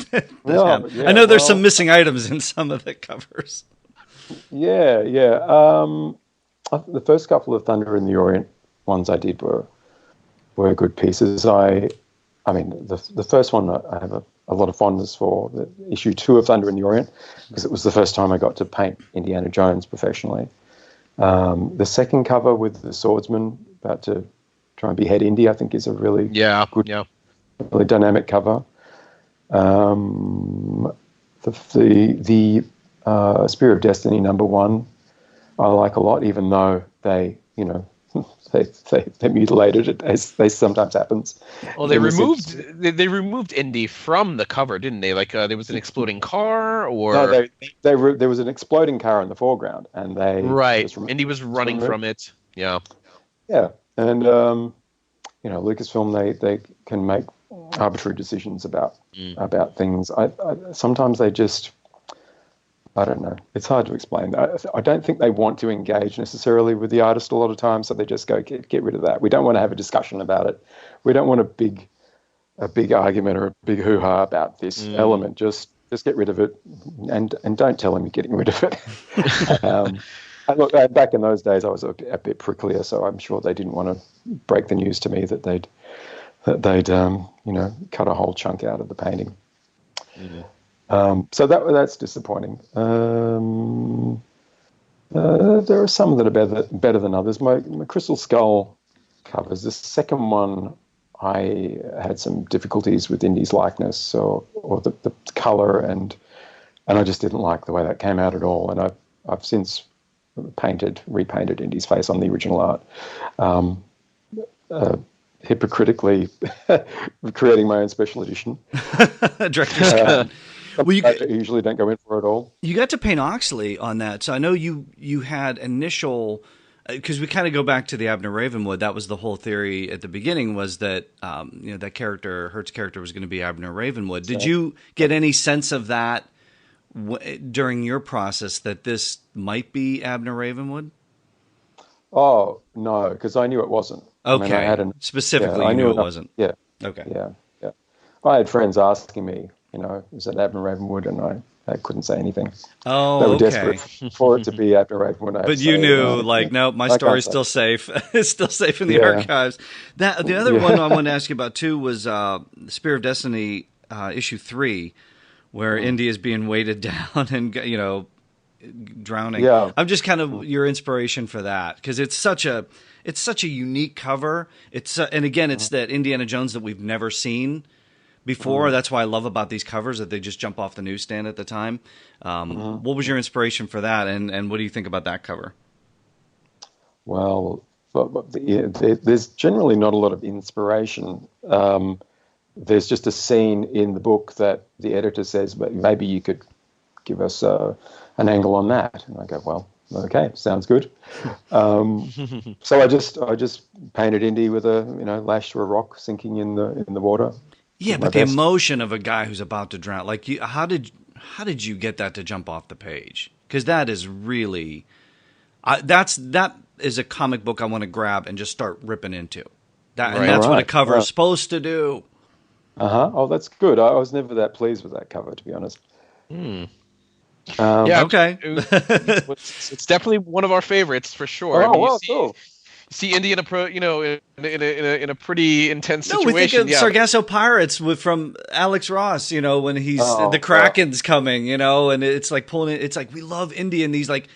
Speaker 6: I know there's some missing items in some of the covers.
Speaker 8: Yeah. The first couple of Thunder in the Orient ones I did were good pieces. I I mean, the first one I have a lot of fondness for, the issue 2 of Thunder in the Orient, because it was the first time I got to paint Indiana Jones professionally. The second cover with the swordsman about to try and behead Indy, I think, is a really good, really dynamic cover. The Spear of Destiny #1, I like a lot, even though they mutilated it, as sometimes happens.
Speaker 7: Well, they removed Indy from the cover, didn't they? Like there was an exploding car, or
Speaker 8: no, there was an exploding car in the foreground, and
Speaker 7: Indy was running from it. Yeah,
Speaker 8: and Lucasfilm, they can make arbitrary decisions about things. I sometimes they just, I don't know. It's hard to explain. I don't think they want to engage necessarily with the artist a lot of times, so they just go, get rid of that. We don't want to have a discussion about it. We don't want a big argument or a big hoo-ha about this element. Just get rid of it, and don't tell them you're getting rid of it. And look, back in those days, I was a bit pricklier, so I'm sure they didn't want to break the news to me that they'd cut a whole chunk out of the painting. So that's disappointing. There are some that are better than others. My Crystal Skull covers. The second one, I had some difficulties with Indy's likeness or the color, and I just didn't like the way that came out at all. And I've since repainted Indy's face on the original art. Hypocritically creating my own special edition.
Speaker 6: Director's cut.
Speaker 8: Well, I usually don't go in for it all.
Speaker 6: You got to paint Oxley on that, so I know you had initial, because we kind of go back to the Abner Ravenwood. That was the whole theory at the beginning, was that that character, Hertz character, was going to be Abner Ravenwood. Did you get any sense of that during your process, that this might be Abner Ravenwood?
Speaker 8: Oh no, because I knew it wasn't.
Speaker 6: Okay,
Speaker 8: I mean,
Speaker 6: specifically, you knew it wasn't.
Speaker 8: Yeah.
Speaker 6: Okay.
Speaker 8: Yeah. I had friends asking me, is it Abner Ravenwood, and I couldn't say anything.
Speaker 6: Oh,
Speaker 8: they were
Speaker 6: okay.
Speaker 8: desperate for it to be Abner Ravenwood.
Speaker 6: But you knew, no, my story's still safe. It's still safe in the archives. The other one I wanted to ask you about too was Spear of Destiny issue 3, where Indy is being weighted down and drowning. Yeah. I'm just kind of your inspiration for that, because it's such a unique cover. It's and again, it's that Indiana Jones that we've never seen before. That's why I love about these covers, that they just jump off the newsstand at the time. What was your inspiration for that, and what do you think about that cover?
Speaker 8: Well, there's generally not a lot of inspiration. There's just a scene in the book that the editor says, but maybe you could give us an angle on that. And I go, well, okay, sounds good. So I just painted Indy with a lashed to a rock sinking in the water.
Speaker 6: Yeah, but the emotion of a guy who's about to drown, like how did you get that to jump off the page? Because that is really that is a comic book I want to grab and just start ripping into. And that's what a cover is supposed to do.
Speaker 8: Oh, that's good. I was never that pleased with that cover, to be honest.
Speaker 6: Okay.
Speaker 7: It's definitely one of our favorites for sure.
Speaker 8: Cool.
Speaker 7: See Indy in a in a pretty intense situation.
Speaker 6: We think of Sargasso Pirates from Alex Ross, when he's the Kraken's coming, and it's like pulling it. It's like, we love Indy, and he's like,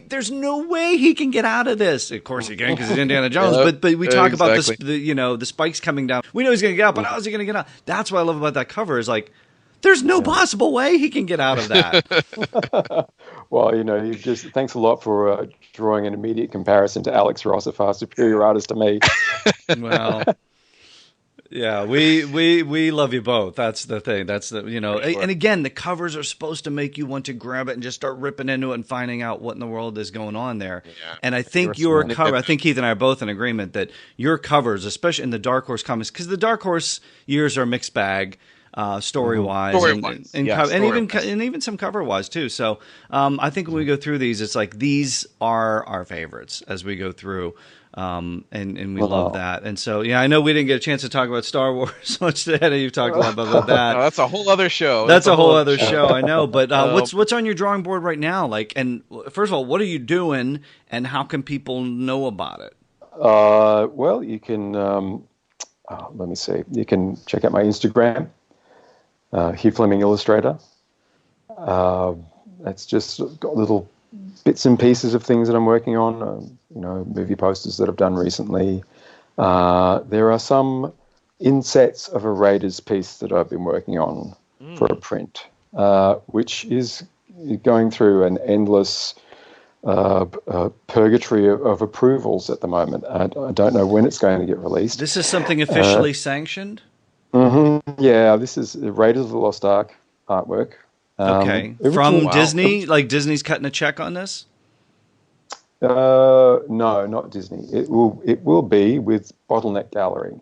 Speaker 6: there's no way he can get out of this. Of course he can, because he's Indiana Jones. But we talk about this, the spikes coming down. We know he's going to get out, but how is he going to get out? That's what I love about that cover. Is like, there's no possible way he can get out of that.
Speaker 8: Well, thanks a lot for drawing an immediate comparison to Alex Ross, a far superior artist to me.
Speaker 6: Well, yeah, we love you both. That's the thing. That's the sure. And again, the covers are supposed to make you want to grab it and just start ripping into it and finding out what in the world is going on there. Yeah. And I think your cover, I think Keith and I are both in agreement that your covers, especially in the Dark Horse comics, because the Dark Horse years are a mixed bag. Story-wise, and even some cover-wise too. So I think when we go through these, it's like these are our favorites as we go through, and we love that. And so I know we didn't get a chance to talk about Star Wars much today. You've talked a lot about that.
Speaker 7: No, that's a whole other show.
Speaker 6: That's a whole other show. I know, but what's on your drawing board right now? Like, and first of all, what are you doing, and how can people know about it?
Speaker 8: Well, you can. let me see. You can check out my Instagram, Hugh Fleming Illustrator. That's just got little bits and pieces of things that I'm working on. Movie posters that I've done recently. There are some insets of a Raiders piece that I've been working on for a print, which is going through an endless purgatory of approvals at the moment. I don't know when it's going to get released.
Speaker 6: This is something officially sanctioned?
Speaker 8: Mm-hmm. Yeah, this is Raiders of the Lost Ark artwork.
Speaker 6: Okay. From Disney? Like Disney's cutting a check on this?
Speaker 8: No, not Disney. It will be with Bottleneck Gallery.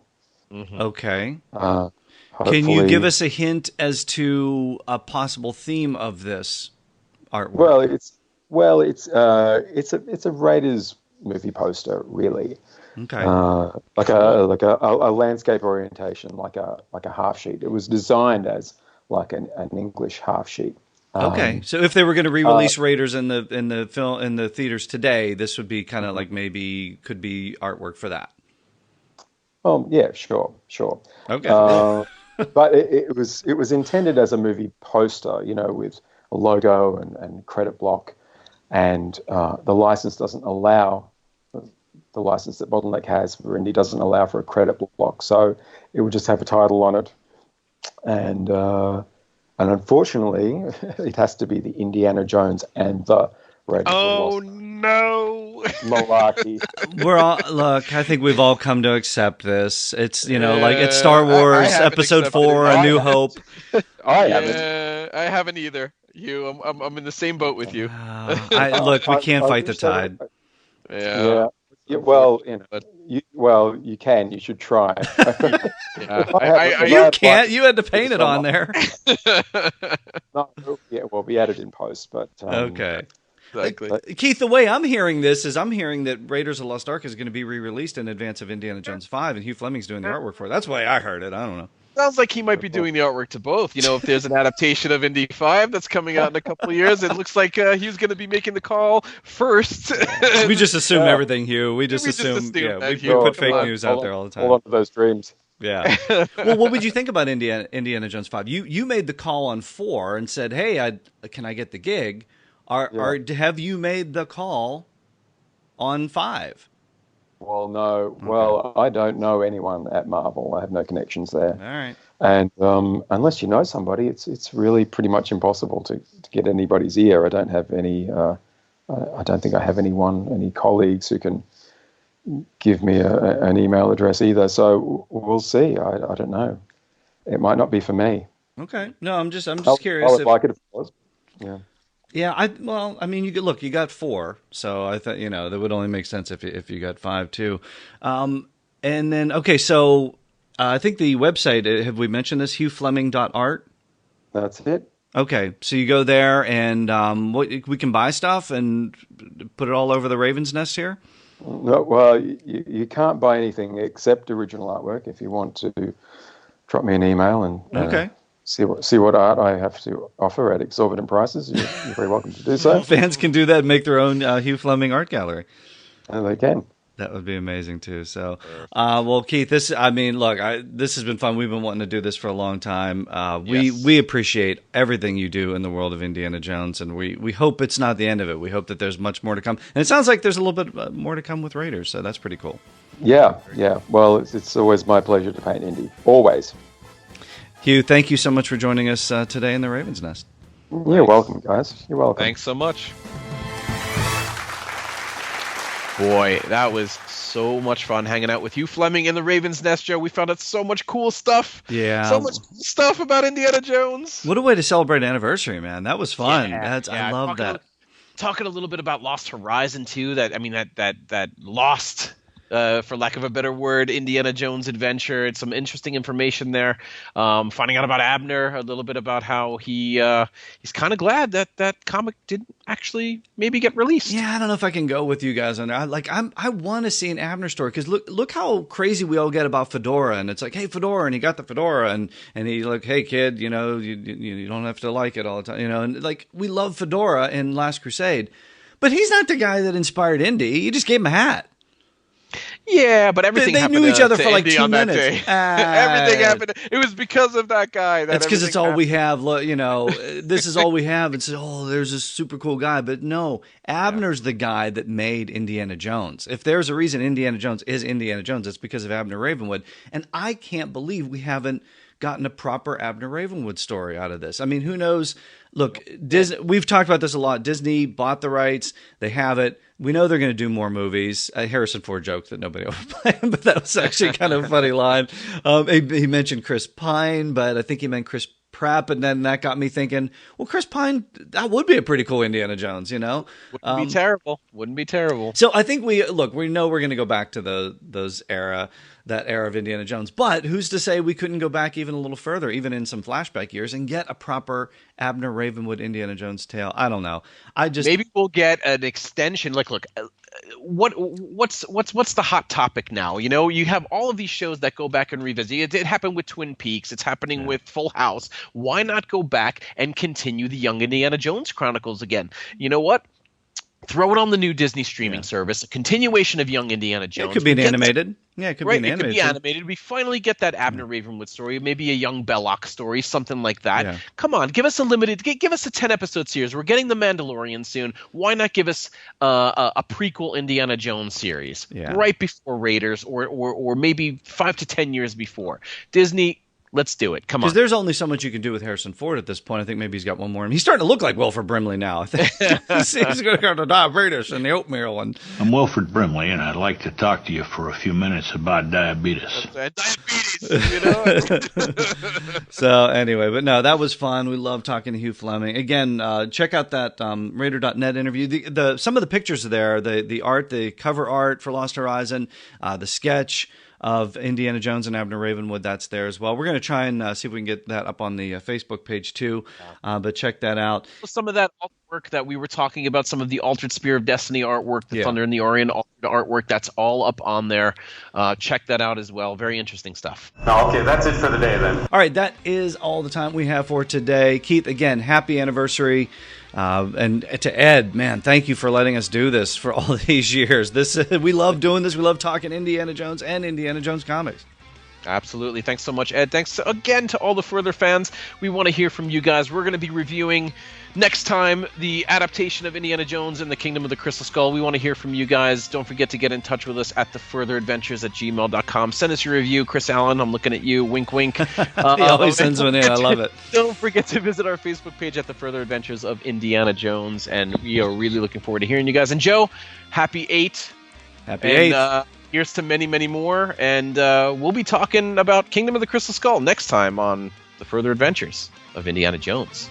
Speaker 6: Mm-hmm. Okay.
Speaker 8: Hopefully.
Speaker 6: Can you give us a hint as to a possible theme of this artwork?
Speaker 8: Well, it's a Raiders movie poster, really.
Speaker 6: Okay.
Speaker 8: Like a landscape orientation, like a half sheet. It was designed as like an English half sheet.
Speaker 6: Okay, so if they were going to re-release Raiders in the theaters today, this would be kind of like maybe could be artwork for that.
Speaker 8: Yeah, sure.
Speaker 6: Okay.
Speaker 8: But it was intended as a movie poster, with a logo and credit block, and the license doesn't allow. The license that Bottleneck has for Indy doesn't allow for a credit block, so it would just have a title on it, and unfortunately, it has to be the Indiana Jones and the Raiders of the Lost
Speaker 7: no!
Speaker 8: Malarkey.
Speaker 6: Look. I think we've all come to accept this. It's like it's Star Wars Episode 4, A New Hope.
Speaker 8: I haven't.
Speaker 7: I haven't either. Hugh, I'm in the same boat with you.
Speaker 6: Look, we can't fight the tide.
Speaker 7: Yeah.
Speaker 8: Well, you can. You should try.
Speaker 6: You can't. You had to paint it on there.
Speaker 8: No, yeah, well, we added in post, but
Speaker 6: okay.
Speaker 7: Exactly.
Speaker 6: Keith, the way I'm hearing this is I'm hearing that Raiders of the Lost Ark is going to be re-released in advance of Indiana Jones 5, and Hugh Fleming's doing the artwork for it. That's the way I heard it. I don't know.
Speaker 7: Sounds like he might be doing the artwork to both. If there's an adaptation of Indy 5 that's coming out in a couple of years, it looks like Hugh's going to be making the call first.
Speaker 6: We just assume everything, Hugh. We just assume we put fake news out there all the time.
Speaker 8: Hold on to those dreams.
Speaker 6: Yeah. Well, what would you think about Indiana Jones 5? You made the call on 4 and said, "Hey, can I get the gig?" Have you made the call on 5?
Speaker 8: Well, no. Okay. Well, I don't know anyone at Marvel. I have no connections there.
Speaker 6: All right.
Speaker 8: And unless you know somebody, it's really pretty much impossible to get anybody's ear. I don't have any. I don't think I have any colleagues who can give me an email address either. So we'll see. I don't know. It might not be for me.
Speaker 6: Okay. No, I'm just curious.
Speaker 8: I would like it if it was. Yeah.
Speaker 6: Yeah, you got 4, so I thought that would only make sense if you got 5 too, and then so I think the website, have we mentioned this, hughfleming.art?
Speaker 8: That's it.
Speaker 6: Okay, so you go there and we can buy stuff and put it all over the Raven's Nest here.
Speaker 8: No, well, you can't buy anything except original artwork. If you want to drop me an email and
Speaker 6: okay.
Speaker 8: See what art I have to offer at exorbitant prices. You're very welcome to do so.
Speaker 6: Fans can do that and make their own Hugh Fleming art gallery.
Speaker 8: And they can.
Speaker 6: That would be amazing too. So, well, Keith, this has been fun. We've been wanting to do this for a long time. We appreciate everything you do in the world of Indiana Jones, and we hope it's not the end of it. We hope that there's much more to come. And it sounds like there's a little bit more to come with Raiders, so that's pretty cool.
Speaker 8: Yeah. Well, it's always my pleasure to paint Indy. Always.
Speaker 6: Hugh, thank you so much for joining us today in the Raven's Nest.
Speaker 8: You're welcome, guys. You're welcome.
Speaker 7: Thanks so much. Boy, that was so much fun hanging out with Hugh Fleming in the Raven's Nest, Joe. We found out so much cool stuff.
Speaker 6: Yeah.
Speaker 7: So much cool stuff about Indiana Jones.
Speaker 6: What a way to celebrate an anniversary, man. That was fun.
Speaker 7: Yeah.
Speaker 6: I love that.
Speaker 7: Talking a little bit about Lost Horizon, too. That Lost... for lack of a better word, Indiana Jones adventure. It's some interesting information there. Finding out about Abner, a little bit about how he's kind of glad that comic didn't actually maybe get released.
Speaker 6: Yeah, I don't know if I can go with you guys on that. I want to see an Abner story because look how crazy we all get about Fedora, and it's like, hey, Fedora, and he got the Fedora, and he's like, hey, kid, you don't have to like it all the time, and like we love Fedora in Last Crusade, but he's not the guy that inspired Indy. He just gave him a hat.
Speaker 7: Yeah, but everything
Speaker 6: They
Speaker 7: happened
Speaker 6: knew each other
Speaker 7: to
Speaker 6: for like
Speaker 7: Indy
Speaker 6: 2
Speaker 7: on that
Speaker 6: minutes.
Speaker 7: day. Everything happened. It was because of that guy.
Speaker 6: That's because it's all we have. This is all we have. And so, there's this super cool guy. But no, Abner's the guy that made Indiana Jones. If there's a reason Indiana Jones is Indiana Jones, it's because of Abner Ravenwood. And I can't believe we haven't gotten a proper Abner Ravenwood story out of this. I mean, who knows? Look, Disney. We've talked about this a lot. Disney bought the rights. They have it. We know they're going to do more movies. Harrison Ford joked that nobody will play him, but that was actually kind of a funny line. He mentioned Chris Pine, but I think he meant Chris Pratt, and then that got me thinking, well, Chris Pine, that would be a pretty cool Indiana Jones,
Speaker 7: Wouldn't be terrible. Wouldn't be terrible.
Speaker 6: So I think we know we're going to go back to that era of Indiana Jones, but who's to say we couldn't go back even a little further, even in some flashback years, and get a proper Abner Ravenwood Indiana Jones tale? I don't know.
Speaker 7: Maybe we'll get an extension. Like, look, what's the hot topic now? You have all of these shows that go back and revisit. It happened with Twin Peaks. It's happening with Full House. Why not go back and continue the Young Indiana Jones Chronicles again? You know what? Throw it on the new Disney streaming service. A continuation of Young Indiana Jones.
Speaker 6: It could be an animated. Yeah, it could be an animated.
Speaker 7: It could be animated. We finally get that Abner Ravenwood story, maybe a young Belloc story, something like that. Yeah. Come on, give us a 10-episode series. We're getting The Mandalorian soon. Why not give us a prequel Indiana Jones series right before Raiders, or maybe 5 to 10 years before? Disney, let's do it. Come on.
Speaker 6: Because there's only so much you can do with Harrison Ford at this point. I think maybe he's got one more. He's starting to look like Wilford Brimley now. I think he's going to go to diabetes and the oatmeal.
Speaker 4: I'm Wilford Brimley, and I'd like to talk to you for a few minutes about diabetes.
Speaker 6: So anyway, but no, that was fun. We love talking to Hugh Fleming. Again, check out that Raider.net interview. Some of the pictures are there. The art, the cover art for Lost Horizon, the sketch of Indiana Jones and Abner Ravenwood, that's there as well. We're going to try and see if we can get that up on the Facebook page too, but check that out.
Speaker 7: Some of that artwork that we were talking about, some of the Altered Spear of Destiny artwork, the Thunder and the Orient artwork, that's all up on there. Check that out as well. Very interesting stuff.
Speaker 9: Okay, that's it for the day then.
Speaker 6: All right, that is all the time we have for today. Keith, again, happy anniversary. And to Ed, man, thank you for letting us do this for all these years. We love doing this. We love talking Indiana Jones and Indiana Jones comics.
Speaker 7: Absolutely. Thanks so much, Ed. Thanks again to all the Further fans. We want to hear from you guys. We're going to be reviewing next time the adaptation of Indiana Jones and the Kingdom of the Crystal Skull. We want to hear from you guys. Don't forget to get in touch with us at thefurtheradventures@gmail.com. Send us your review. Chris Allen, I'm looking at you. Wink, wink.
Speaker 6: He always sends one in. I love it.
Speaker 7: Don't forget to visit our Facebook page at The Further Adventures of Indiana Jones. And we are really looking forward to hearing you guys. And Joe, happy 8th.
Speaker 6: Happy 8th.
Speaker 7: Here's to many, many more. And we'll be talking about Kingdom of the Crystal Skull next time on The Further Adventures of Indiana Jones.